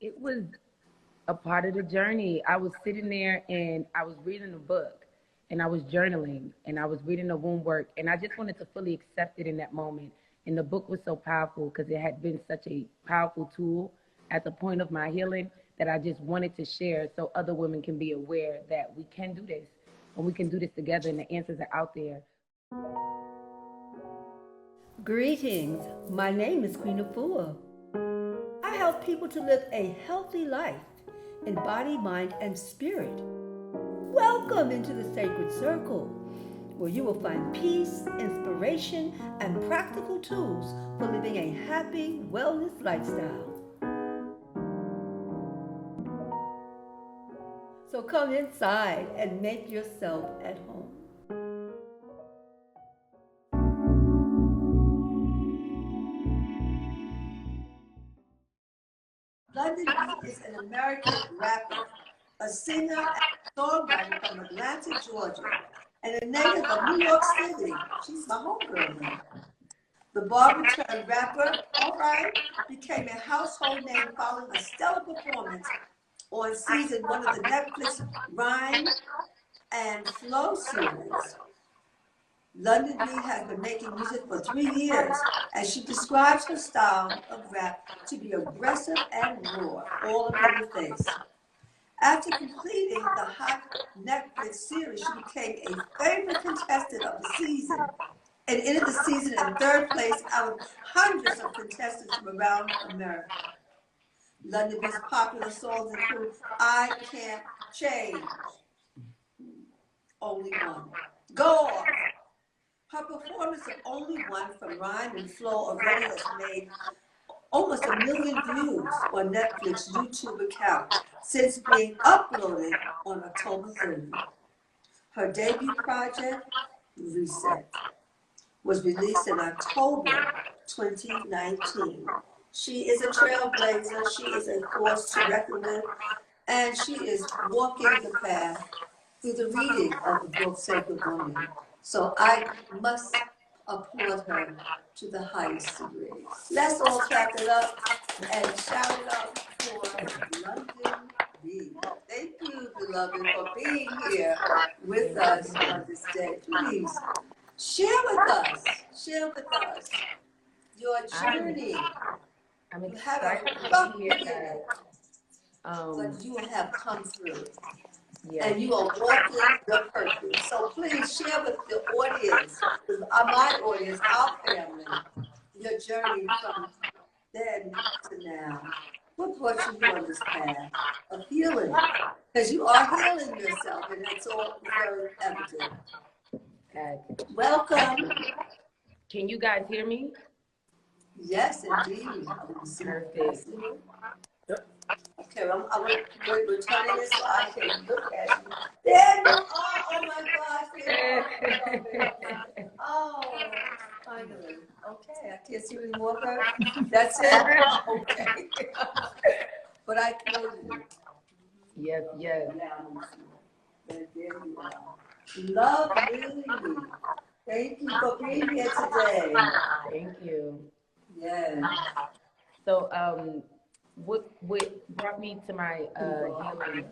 It was a part of the journey. I was sitting there and I was reading a book and I was journaling and I was reading the womb work and I just wanted to fully accept it in that moment. And the book was so powerful because it had been such a powerful tool at the point of my healing that I just wanted to share so other women can be aware that we can do this and we can do this together and the answers are out there. Greetings, my name is Queen Afua. I help people to live a healthy life in body, mind, and spirit. Welcome into the sacred circle, where you will find peace, inspiration, and practical tools for living a happy wellness lifestyle. So come inside and make yourself at home. Londynn B is an American rapper, a singer and songwriter from Atlanta, Georgia, and a native of New York City. She's my homegirl now. The barber turned rapper, all right, became a household name following a stellar performance on season 1 of the Netflix Rhyme and Flow series. Londynn B has been making music for 3 years, and she describes her style of rap to be aggressive and raw, all up in your face. After completing the hot Netflix series, she became a favorite contestant of the season and ended the season in 3rd place out of hundreds of contestants from around America. Londynn B's popular songs include I Can't Change, Only One, Go Off. Her performance of Only One from Rhyme and Flow already has made almost 1 million views on Netflix YouTube account since being uploaded on October 30th. Her debut project, Reset, was released in October 2019. She is a trailblazer, she is a force to reckon with, and she is walking the path through the reading of the book Sacred Woman. So I must applaud her to the highest degree. Let's all clap it up and shout it up for Londynn B. Thank you, beloved, for being here with us on this day. Please share with us your journey. I'm You have excited a rough to hear beginning, that. but you have come through. Yeah. And you are walking your purpose. So please share with the audience, with my audience, our family, your journey from then to now. What brought you on this path of healing? Because you are healing yourself, and it's all very evident. Welcome. Can you guys hear me? Yes, indeed. Perfect. Okay, we're turning this so I can look at you. There you are. Oh my gosh. Oh, finally. Okay, I can't see any more of her. That's it? Okay. But I told you. Yes, yes. There you are. Lovely. Thank you for being here today. Thank you. Yes. So, what brought me to my healing?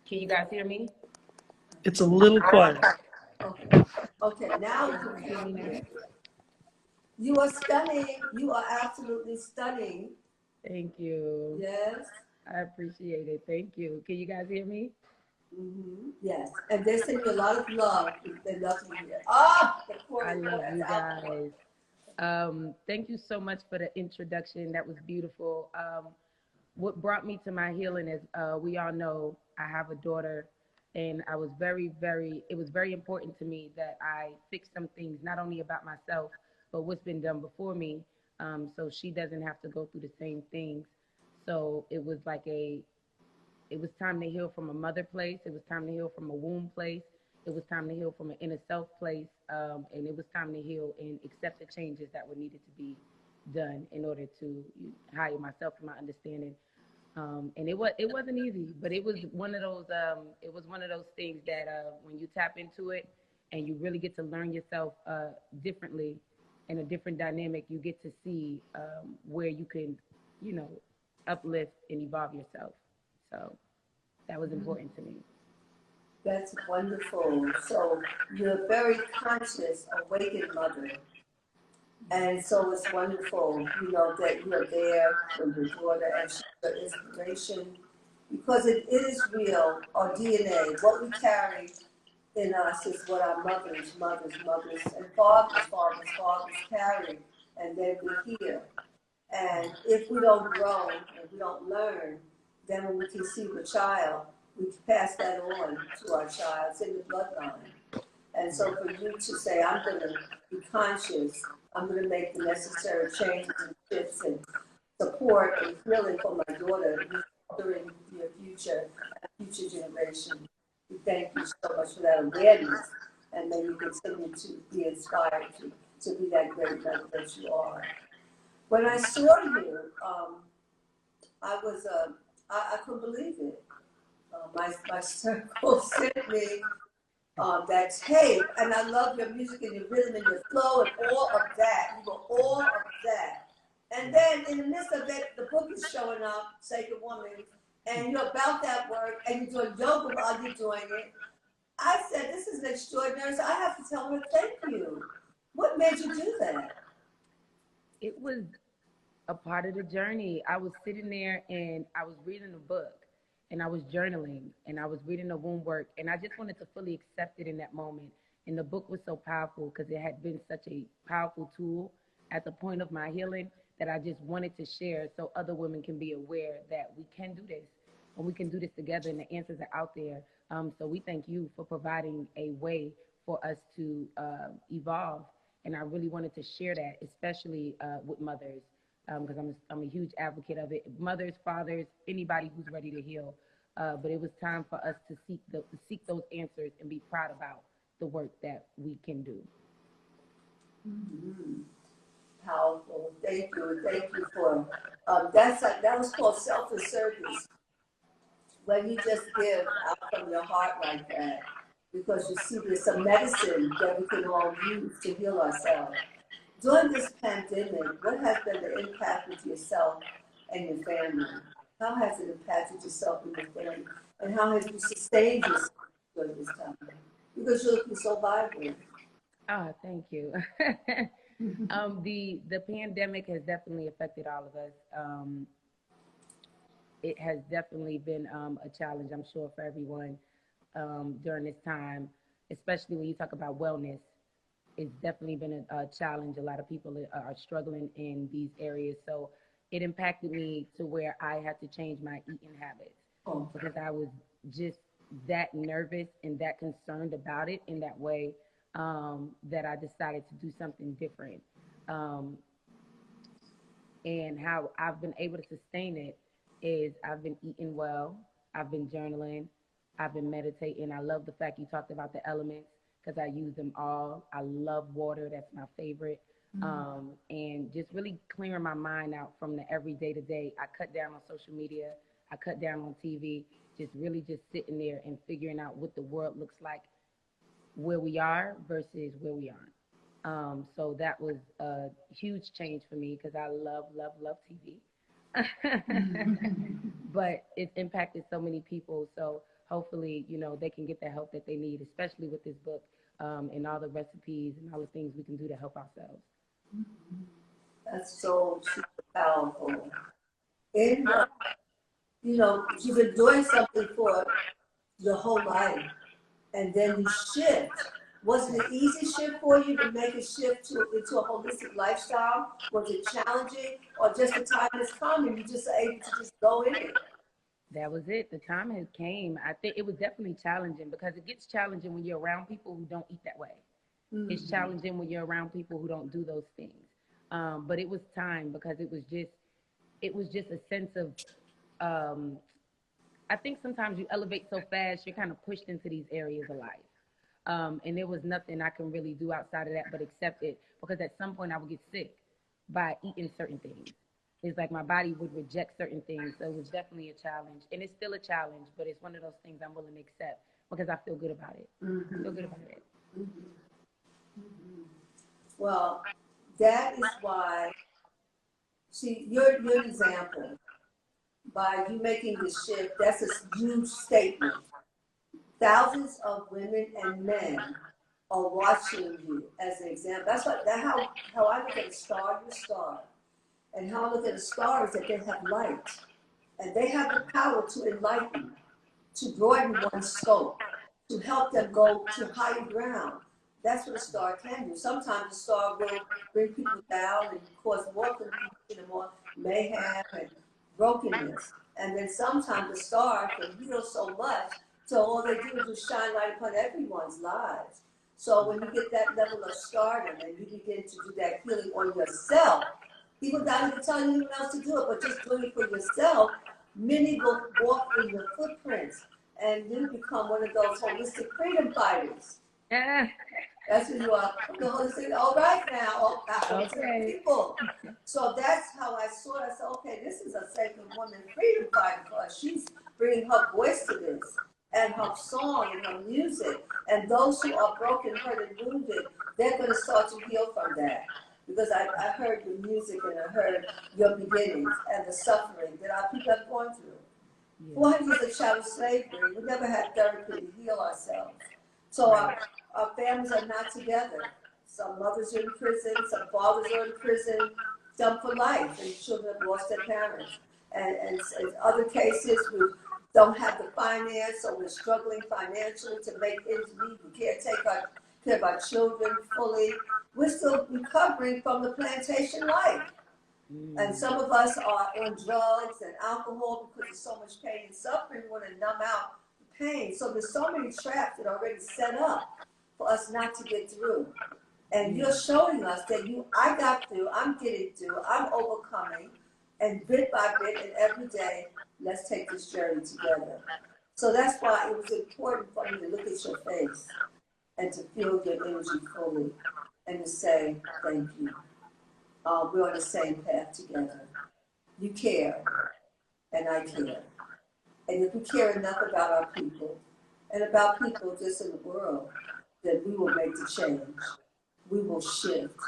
Can you guys hear me? It's a little quiet. Okay, now you can hear me now. You are stunning. You are absolutely stunning. Thank you. Yes. I appreciate it. Thank you. Can you guys hear me? Yes. And they send you a lot of love. They love you here. Oh, I love you guys. Thank you so much for the introduction. That was beautiful. What brought me to my healing is we all know I have a daughter, and I was it was very important to me that I fix some things, not only about myself, but what's been done before me, so she doesn't have to go through the same things. So it was time to heal from a mother place. It was time to heal from a womb place. It was time to heal from an inner self place. And it was time to heal and accept the changes that were needed to be done in order to hire myself and my understanding. And it wasn't easy, but it was one of those things that when you tap into it and you really get to learn yourself differently in a different dynamic, you get to see where you can, you know, uplift and evolve yourself. So that was important to me. That's wonderful. So you're a very conscious, awakened mother. And so it's wonderful, that you're there for your daughter and she's your inspiration because it is real, our DNA. What we carry in us is what our mothers, and fathers carry, and then we hear. And if we don't grow and we don't learn, then when we conceive a child, we pass that on to our child. It's in the bloodline. And so for you to say, I'm going to be conscious, I'm going to make the necessary changes and shifts and support and healing for my daughter during your future generation. We thank you so much for that awareness, and may you continue to be inspired to be that great mother that you are. When I saw you, I was I couldn't believe it. My circle sent me that tape, and I love your music and your rhythm and your flow and all of that. You were all of that. And then in the midst of it, the book is showing up, Sacred Woman, and you're about that work, and you're doing yoga while you're doing it. I said, this is extraordinary, so I have to tell her thank you. What made you do that? It was a part of the journey. I was sitting there and I was reading a book and I was journaling and I was reading the womb work and I just wanted to fully accept it in that moment. And the book was so powerful because it had been such a powerful tool at the point of my healing that I just wanted to share so other women can be aware that we can do this and we can do this together and the answers are out there. So we thank you for providing a way for us to evolve. And I really wanted to share that, especially with mothers, because I'm a huge advocate of it. Mothers, fathers, anybody who's ready to heal. But it was time for us to seek those answers and be proud about the work that we can do. Mm-hmm. Powerful. Thank you. Thank you for that was called selfless service. When you just give out from your heart like that, because you see there's some medicine that we can all use to heal ourselves. During this pandemic, what has been the impact with yourself and your family? How has it impacted yourself and your family? And how have you sustained yourself during this time? Because you're looking so vibrant. Oh, thank you. The pandemic has definitely affected all of us. It has definitely been a challenge, I'm sure, for everyone during this time, especially when you talk about wellness. It's definitely been a challenge. A lot of people are struggling in these areas. So it impacted me to where I had to change my eating habits because I was just that nervous and that concerned about it in that way that I decided to do something different. And how I've been able to sustain it is I've been eating well, I've been journaling, I've been meditating. I love the fact you talked about the elements because I use them all. I love water, that's my favorite. And just really clearing my mind out from the everyday to day. I cut down on social media, I cut down on TV, just really just sitting there and figuring out what the world looks like where we are versus where we aren't. So that was a huge change for me because I love TV. But it's impacted so many people. So hopefully, they can get the help that they need, especially with this book and all the recipes and all the things we can do to help ourselves. That's so super powerful. And, you've been doing something for your whole life, and then you shift. Was it an easy shift for you to make a shift into a holistic lifestyle? Was it challenging, or just the time has come and you just are able to just go in it? That was it. The time has came. I think it was definitely challenging because it gets challenging when you're around people who don't eat that way. Mm-hmm. It's challenging when you're around people who don't do those things. But it was time because it was just a sense of, I think sometimes you elevate so fast, you're kind of pushed into these areas of life. And there was nothing I can really do outside of that but accept it because at some point I would get sick by eating certain things. It's like my body would reject certain things. So it was definitely a challenge. And it's still a challenge, but it's one of those things I'm willing to accept because I feel good about it. Mm-hmm. I feel good about it. Mm-hmm. Mm-hmm. Well, that is why, see, you're an example. by you making this shift, that's a huge statement. Thousands of women and men are watching you as an example. That's how I look at a star, you're a star. And how I look at a star is that they have light. And they have the power to enlighten, to broaden one's scope, to help them go to higher ground. That's what a star can do. Sometimes a star will bring people down and cause more confusion and more mayhem and brokenness. And then sometimes a star can heal so much, so all they do is just shine light upon everyone's lives. So when you get that level of stardom and you begin to do that healing on yourself, people not even telling anyone else to do it, but just doing it for yourself, many will walk in your footprints and you become one of those holistic freedom fighters. Yeah. That's who you are. The holistic, all right now, all Okay. people. So that's how I saw it. I said, okay, this is a sacred woman freedom fighter for us. She's bringing her voice to this, and her song and her music. And those who are broken, hurt, and wounded, they're going to start to heal from that. Because I heard your music and I heard your beginnings and the suffering that our people have gone through. 400 years of chattel slavery, we never had therapy to heal ourselves. So our families are not together. Some mothers are in prison, some fathers are in prison, some for life, and children have lost their parents. And in other cases, we don't have the finance, so we're struggling financially to make ends meet. We can't take care of our children fully. We're still recovering from the plantation life. And some of us are on drugs and alcohol because there's so much pain and suffering. We want to numb out the pain. So there's so many traps that are already set up for us not to get through. And you're showing us that I got through, I'm getting through, I'm overcoming, and bit by bit and every day, let's take this journey together. So that's why it was important for me to look at your face and to feel your energy fully and to say thank you. We're on the same path together. You care, and I care. And if we care enough about our people, and about people just in the world, then we will make the change. We will shift.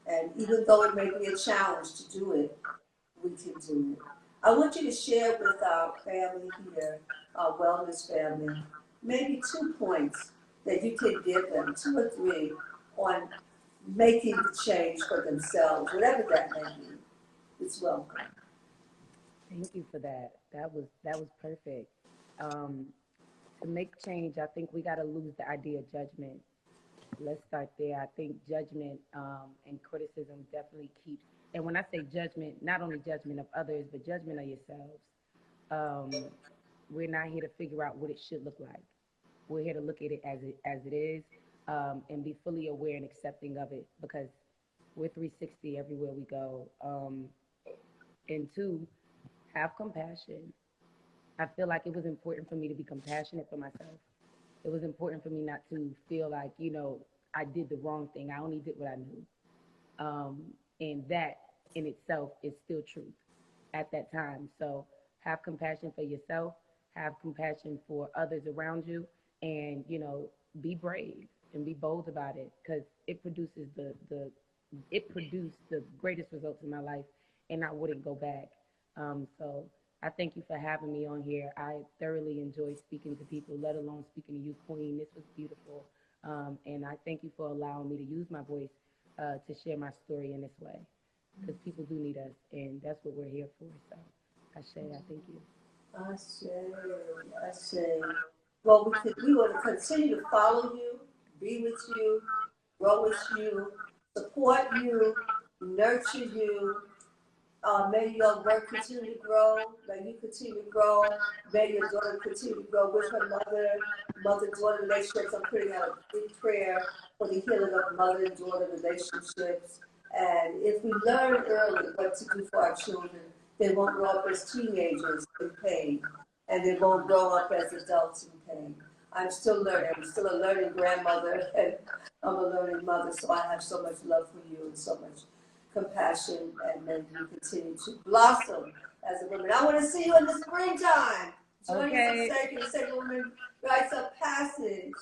And even though it may be a challenge to do it, we can do it. I want you to share with our family here, our wellness family, maybe 2 points that you can give them, 2 or 3, on making the change for themselves, whatever that may be. It's welcome. Thank you for that. That was perfect. To make change, I think we got to lose the idea of judgment. Let's start there. I think judgment and criticism definitely keeps. And when I say judgment, not only judgment of others, but judgment of yourselves. We're not here to figure out what it should look like. We're here to look at it as it is, and be fully aware and accepting of it, because we're 360 everywhere we go. And 2, have compassion. I feel like it was important for me to be compassionate for myself. It was important for me not to feel like, I did the wrong thing. I only did what I knew. And that in itself is still truth at that time. So have compassion for yourself, have compassion for others around you, and, be brave and be bold about it, because it produces it produced the greatest results in my life, and I wouldn't go back. So I thank you for having me on here. I thoroughly enjoy speaking to people, let alone speaking to you, Queen. This was beautiful. And I thank you for allowing me to use my voice to share my story in this way, because people do need us, and that's what we're here for. So I thank you. I say. Well, we want to continue to follow you, be with you, grow with you, support you, nurture you. May your work continue to grow. May you continue to grow. May your daughter continue to grow with her mother-daughter relationships. I'm putting out a big prayer for the healing of mother and daughter relationships. And if we learn early what to do for our children, they won't grow up as teenagers in pain, and they won't grow up as adults in pain. I'm still learning. I'm still a learning grandmother, and I'm a learning mother, so I have so much love for you and so much compassion, and may you continue to blossom as a woman. I want to see you in the springtime. Join us in Sacred Women Rites of Passage.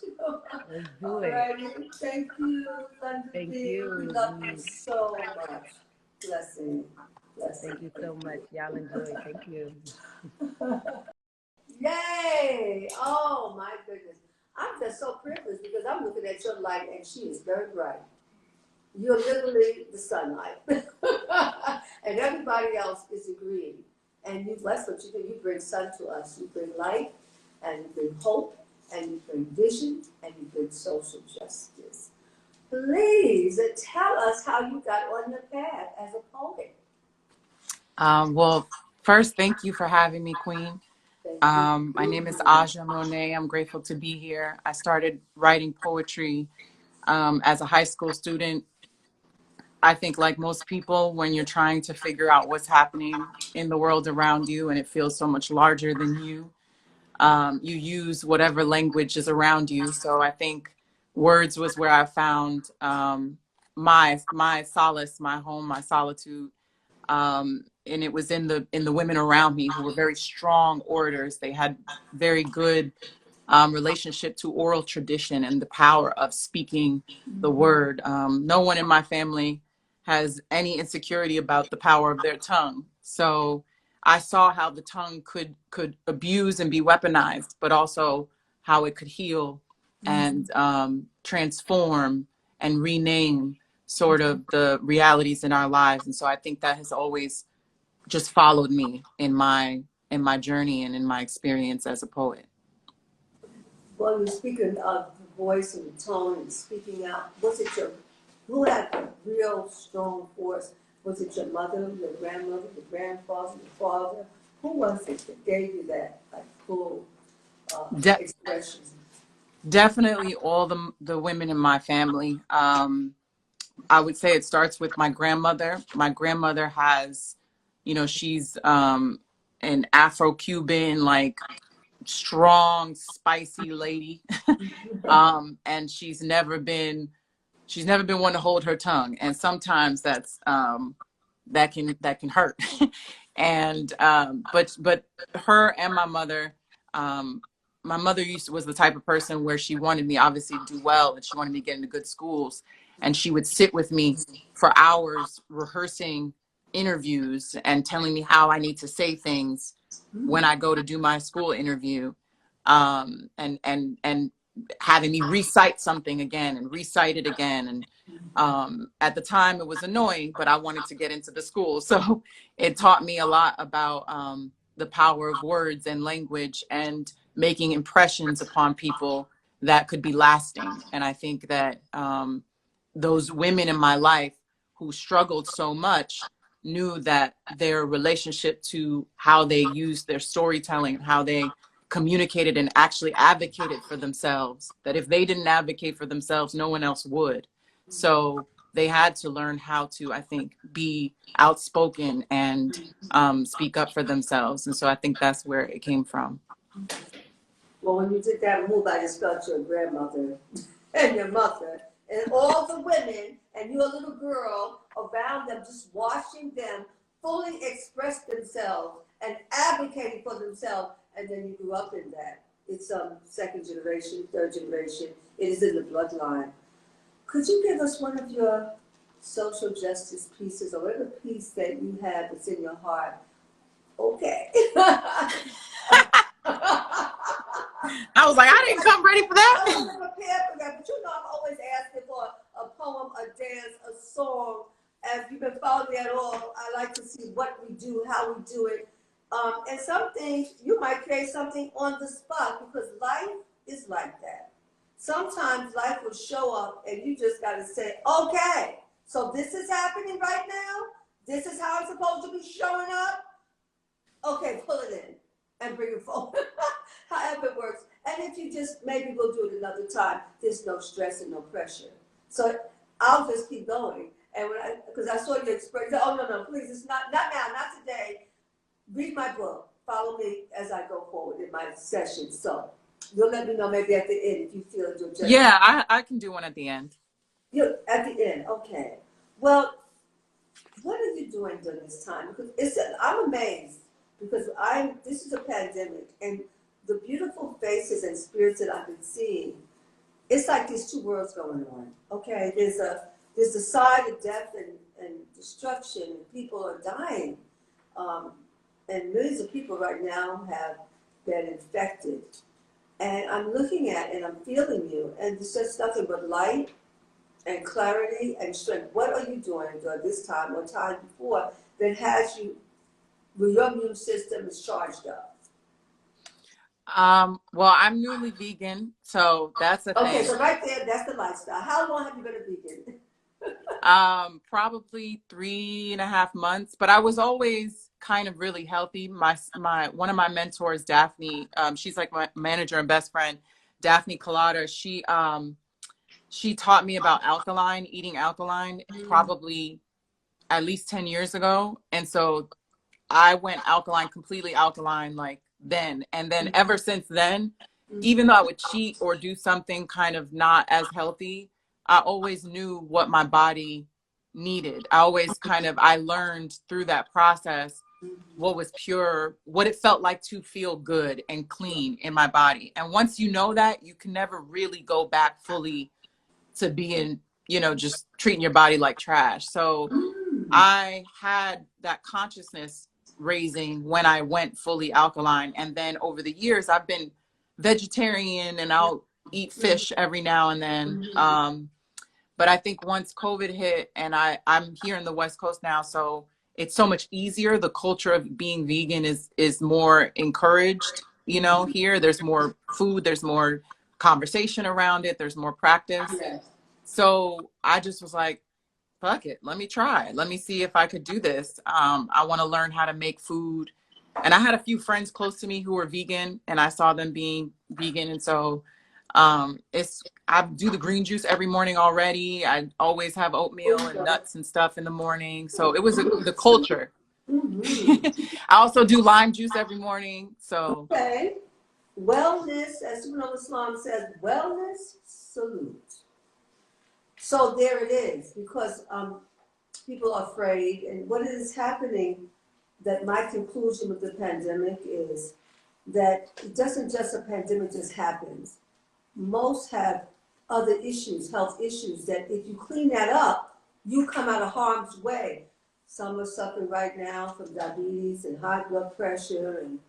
Let's do All it. right. Thank you, Londynn Thank B. you. We love you so much. Blessing. Thank you so much. Y'all enjoy. Thank you. Yay! Oh my goodness. I'm just so privileged because I'm looking at your light and she is very bright. You're literally the sunlight. And everybody else is agreeing. And that's what you do. You bring sun to us. You bring light, and you bring hope, and you bring vision, and you bring social justice. Please tell us how you got on the path as a poet. Well, first, thank you for having me, Queen. Thank you. My name is Aja Monet. I'm grateful to be here. I started writing poetry as a high school student. I think, like most people, when you're trying to figure out what's happening in the world around you and it feels so much larger than you, you use whatever language is around you. So I think words was where I found my solace, my home, my solitude. And it was in the women around me who were very strong orators. They had very good relationship to oral tradition and the power of speaking the word. No one in my family has any insecurity about the power of their tongue. So I saw how the tongue could abuse and be weaponized, but also how it could heal and transform and rename sort of the realities in our lives. And so I think that has always just followed me in my journey and in my experience as a poet. Well, you're speaking of the voice and the tone and speaking out. Who had a real strong force? Was it your mother, your grandmother, your grandfather, your father? Who was it that gave you that full expression? Definitely all the women in my family. I would say it starts with my grandmother. My grandmother has, she's an Afro-Cuban, like strong, spicy lady. And she's never been one to hold her tongue. And sometimes that can hurt. And but her and my mother was the type of person where she wanted me obviously to do well, and she wanted me to get into good schools, and she would sit with me for hours rehearsing interviews and telling me how I need to say things when I go to do my school interview, and having me recite something again and recite it again. And at the time it was annoying, but I wanted to get into the school. So it taught me a lot about the power of words and language and making impressions upon people that could be lasting. And I think that those women in my life who struggled so much knew that their relationship to how they used their storytelling, how they communicated and actually advocated for themselves, that if they didn't advocate for themselves, no one else would. So they had to learn how to, I think, be outspoken and speak up for themselves. And so I think that's where it came from. Well, when you did that move, I just felt your grandmother and your mother and all the women and you, a little girl, around them, just watching them fully express themselves and advocating for themselves. And then you grew up in that. It's second generation, third generation. It is in the bloodline. Could you give us one of your social justice pieces, or whatever piece that you have that's in your heart? Okay. I was like, I didn't come ready for that. I wasn't prepared for that, but I'm always asking for a poem, a dance, a song. If you've been following me at all, I like to see what we do, how we do it. And some things, you might create something on the spot because life is like that. Sometimes life will show up and you just got to say, okay, so this is happening right now. This is how it's supposed to be showing up. Okay, pull it in and bring it forward. However it works. And if you just, maybe we'll do it another time. There's no stress and no pressure. So I'll just keep going. And because I saw you express, oh, no, please, it's not now, not today. Read my book. Follow me as I go forward in my session. So you'll let me know maybe at the end if you feel it. Yeah, I can do one at the end. You're at the end, okay. Well, what are you doing during this time? Because I'm amazed because this is a pandemic and the beautiful faces and spirits that I've been seeing, it's like these two worlds going on. Okay, there's the side of death and destruction, and people are dying. And millions of people right now have been infected. And I'm looking at and I'm feeling you, and it's just nothing but light and clarity and strength. What are you doing during this time or time before that has you, where your immune system is charged up? Well, I'm newly vegan, so that's a Okay, thing. so right there, that's the lifestyle. How long have you been a vegan? Probably 3.5 months, but I was always kind of really healthy. My one of my mentors, Daphne, she's like my manager and best friend, Daphne Collada. She taught me about eating alkaline, probably at least 10 years ago. And so I went completely alkaline like then. And then ever since then, even though I would cheat or do something kind of not as healthy, I always knew what my body needed. I learned through that process what was pure, what it felt like to feel good and clean in my body. And once you know that, you can never really go back fully to being, just treating your body like trash. So I had that consciousness raising when I went fully alkaline. And then over the years, I've been vegetarian and I'll eat fish every now and then. But I think once COVID hit, and I'm here in the West Coast now, so it's so much easier. The culture of being vegan is more encouraged, here. There's more food, there's more conversation around it, there's more practice. Yes. So I just was like, fuck it, let me try. Let me see if I could do this. I want to learn how to make food. And I had a few friends close to me who were vegan, and I saw them being vegan. And so I do the green juice every morning already. I always have oatmeal and nuts and stuff in the morning. So it was the culture. I also do lime juice every morning. So Okay. Wellness, as Islam says, wellness salute. So there it is, because people are afraid, and what is happening, that my conclusion with the pandemic is that it doesn't just, a pandemic just happens. Most have other issues, health issues, that if you clean that up, you come out of harm's way. Some are suffering right now from diabetes and high blood pressure, and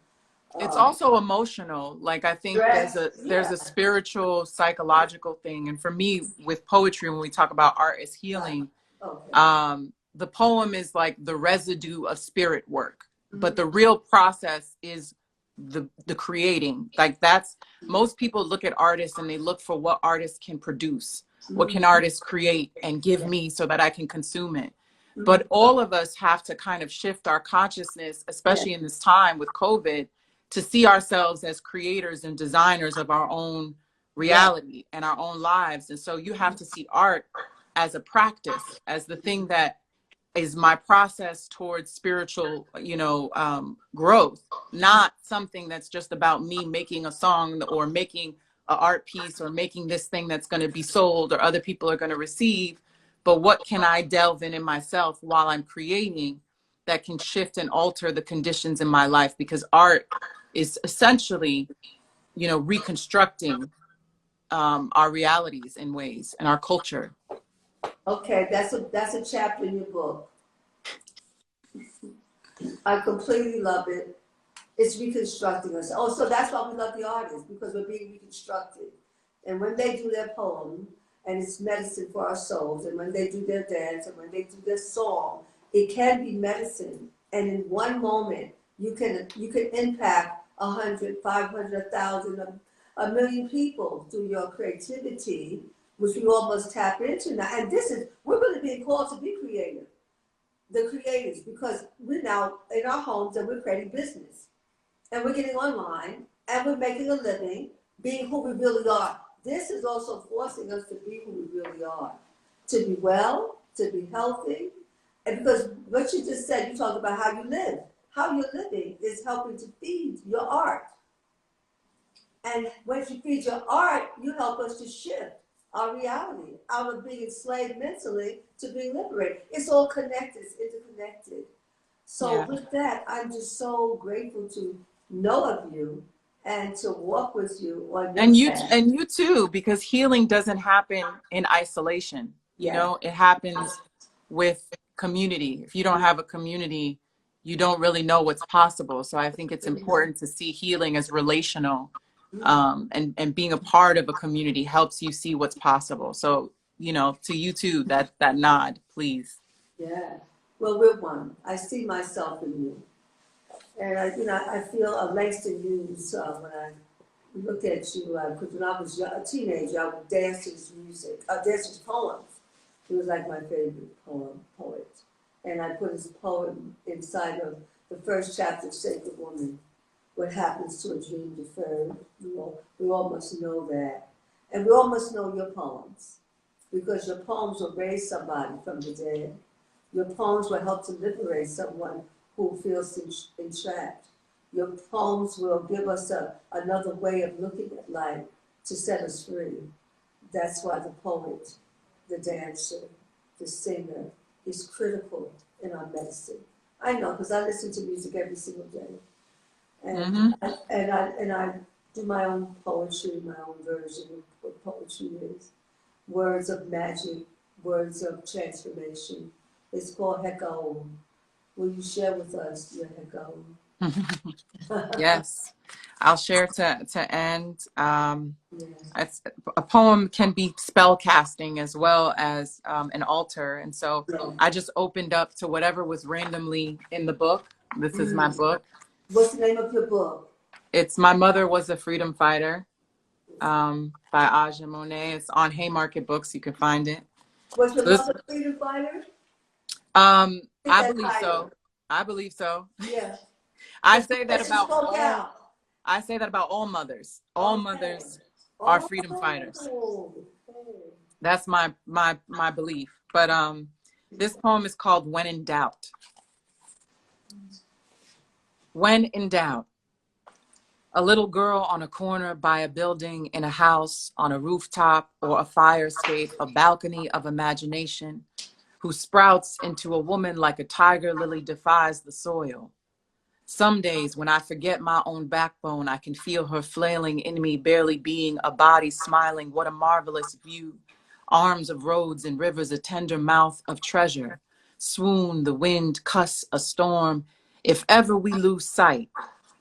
it's also emotional. Like, I think there's a spiritual, psychological thing. And for me, with poetry, when we talk about art as healing, the poem is like the residue of spirit work, but the real process is the creating. Like, that's, most people look at artists and they look for what artists can produce. What can artists create and give me so that I can consume it? But all of us have to kind of shift our consciousness, especially in this time with COVID, to see ourselves as creators and designers of our own reality and our own lives. And so you have to see art as a practice, as the thing that is my process towards spiritual, growth, not something that's just about me making a song or making an art piece or making this thing that's going to be sold or other people are going to receive. But what can I delve in myself while I'm creating that can shift and alter the conditions in my life? Because art is essentially, reconstructing our realities in ways and our culture. okay, that's a chapter in your book. I completely love it. It's reconstructing us. Oh, so that's why we love the artists, because we're being reconstructed. And when they do their poem, and it's medicine for our souls, and when they do their dance, and when they do their song, it can be medicine. And in one moment, you can impact 100, 500, 1,000, a million people through your creativity, which we all must tap into now. And we're really being called to be creative, the creators, because we're now in our homes and we're creating business. And we're getting online and we're making a living being who we really are. This is also forcing us to be who we really are, to be well, to be healthy. And because what you just said, you talk about how you live. How you're living is helping to feed your art. And once you feed your art, you help us to shift our reality out of being enslaved mentally to being liberated. It's all connected, it's interconnected. So with that, I'm just so grateful to know of you and to walk with you on your path. And you too, because healing doesn't happen in isolation. It happens with community. If you don't have a community, you don't really know what's possible. So I think it's important to see healing as relational, and being a part of a community helps you see what's possible. So, you know, to you too, that nod, please. Yeah. Well, we're one. I see myself in you. And I feel Langston Hughes when I look at you, because when I was a teenager, I would dance to his music, dance his poems. He was like my favorite poet. And I put his poem inside of the first chapter of Sacred Woman, What Happens to a Dream Deferred. We all must know that. And we all must know your poems, because your poems will raise somebody from the dead. Your poems will help to liberate someone who feels entrapped. Your poems will give us another way of looking at life to set us free. That's why the poet, the dancer, the singer is critical in our medicine. I know, because I listen to music every single day. And, I do my own poetry, my own version of what poetry is. Words of magic, words of transformation. It's called Hekaum. Will you share with us your Hekaum? Yes, I'll share to end. Yes. A poem can be spell casting as well as an altar. And so I just opened up to whatever was randomly in the book. This is my book. What's the name of your book? It's My Mother Was a Freedom Fighter, by Aja Monet. It's on Haymarket Books. You can find it. Was your mother a freedom fighter? I believe so. I believe so. Yeah. I say that about all mothers. All Okay. mothers are freedom fighters. Okay. That's my belief. But this poem is called When in Doubt. When in doubt. A little girl on a corner by a building, in a house, on a rooftop, or a fire escape, a balcony of imagination, who sprouts into a woman like a tiger lily defies the soil. Some days when I forget my own backbone, I can feel her flailing in me, barely being a body smiling. What a marvelous view. Arms of roads and rivers, a tender mouth of treasure. Swoon, the wind, cuss, a storm. If ever we lose sight,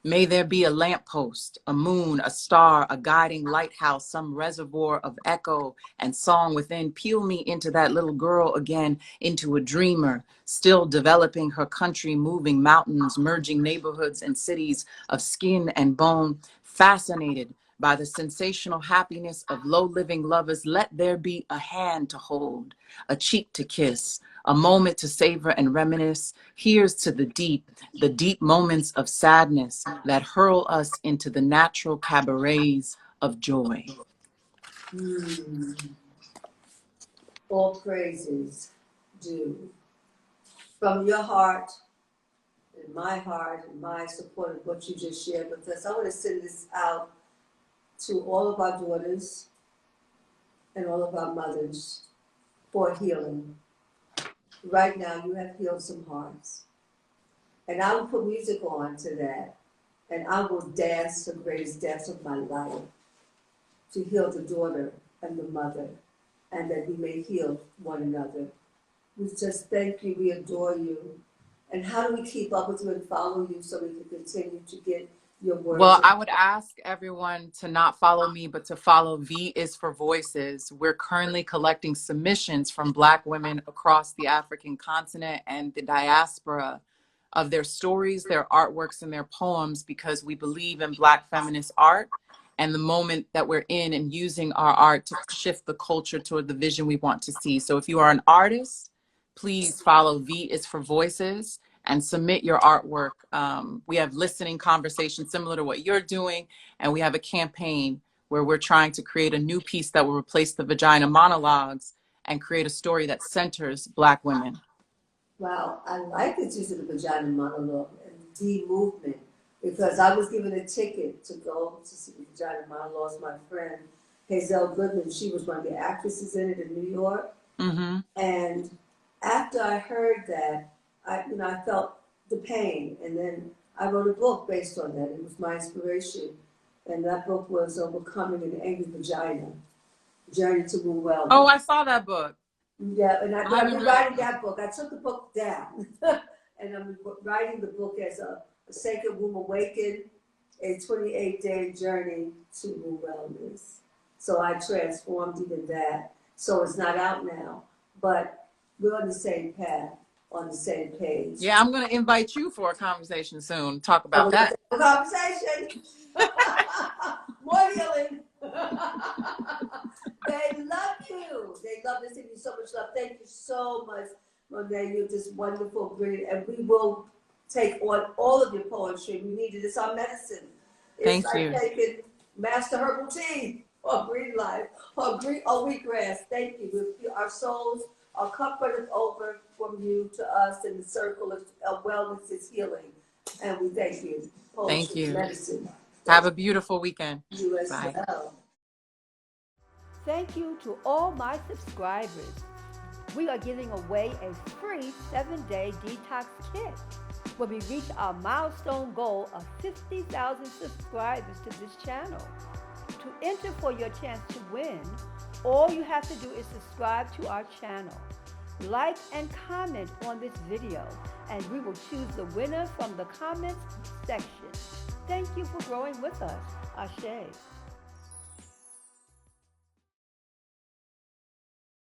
may there be a lamppost, a moon, a star, a guiding lighthouse, some reservoir of echo and song within. Peel me into that little girl again, into a dreamer, still developing her country, moving mountains, merging neighborhoods and cities of skin and bone, fascinated by the sensational happiness of low-living lovers. Let there be a hand to hold, a cheek to kiss, a moment to savor and reminisce. Here's to the deep moments of sadness that hurl us into the natural cabarets of joy. All praises due. From your heart, and my support of what you just shared with us, I want to send this out to all of our daughters and all of our mothers for healing. Right now, you have healed some hearts. And I will put music on to that. And I will dance the greatest dance of my life to heal the daughter and the mother, and that we may heal one another. We just thank you, we adore you. And how do we keep up with you and follow you so we can continue to get your words? Well, I would ask everyone to not follow me, but to follow V is for Voices. We're currently collecting submissions from Black women across the African continent and the diaspora of their stories, their artworks, and their poems, because we believe in Black feminist art and the moment that we're in and using our art to shift the culture toward the vision we want to see. So if you are an artist, please follow V is for Voices and submit your artwork. We have listening conversations similar to what you're doing, and we have a campaign where we're trying to create a new piece that will replace the vagina monologues and create a story that centers Black women. Wow, I like the use of the vagina monologue and the movement, because I was given a ticket to go to see the vagina monologues. My friend Hazel Goodman, she was one of the actresses in it in New York. Mm-hmm. And after I heard that, I felt the pain, and then I wrote a book based on that. It was my inspiration, and that book was Overcoming an Angry Vagina, Journey to Move Well. Oh, I saw that book. Yeah, and I've I haven't been read writing that book. I took the book down. And I'm writing the book as a Sacred Womb Awakened, a 28-day journey to womb wellness. So I transformed even that. So it's not out now, but we're on the same path, on the same page. Yeah, I'm going to invite you for a conversation soon. Talk So about we're that. gonna have a conversation. More healing. They love you. They love to send you so much love. Thank you so much, Monet. You're just wonderful, brilliant, and we will take on all of your poetry. We need it. It's our medicine. It's Thank like you. taking master herbal tea or green life or wheatgrass. Thank you. Our souls are comforted over from you to us, and the circle of wellness is healing. And we thank you. Poetry, Thank you. medicine. Have a beautiful weekend. You as Bye. well. Thank you to all my subscribers. We are giving away a free 7-day detox kit when we reach our milestone goal of 50,000 subscribers to this channel. To enter for your chance to win, all you have to do is subscribe to our channel, like and comment on this video, and we will choose the winner from the comments section. Thank you for growing with us. Ashe.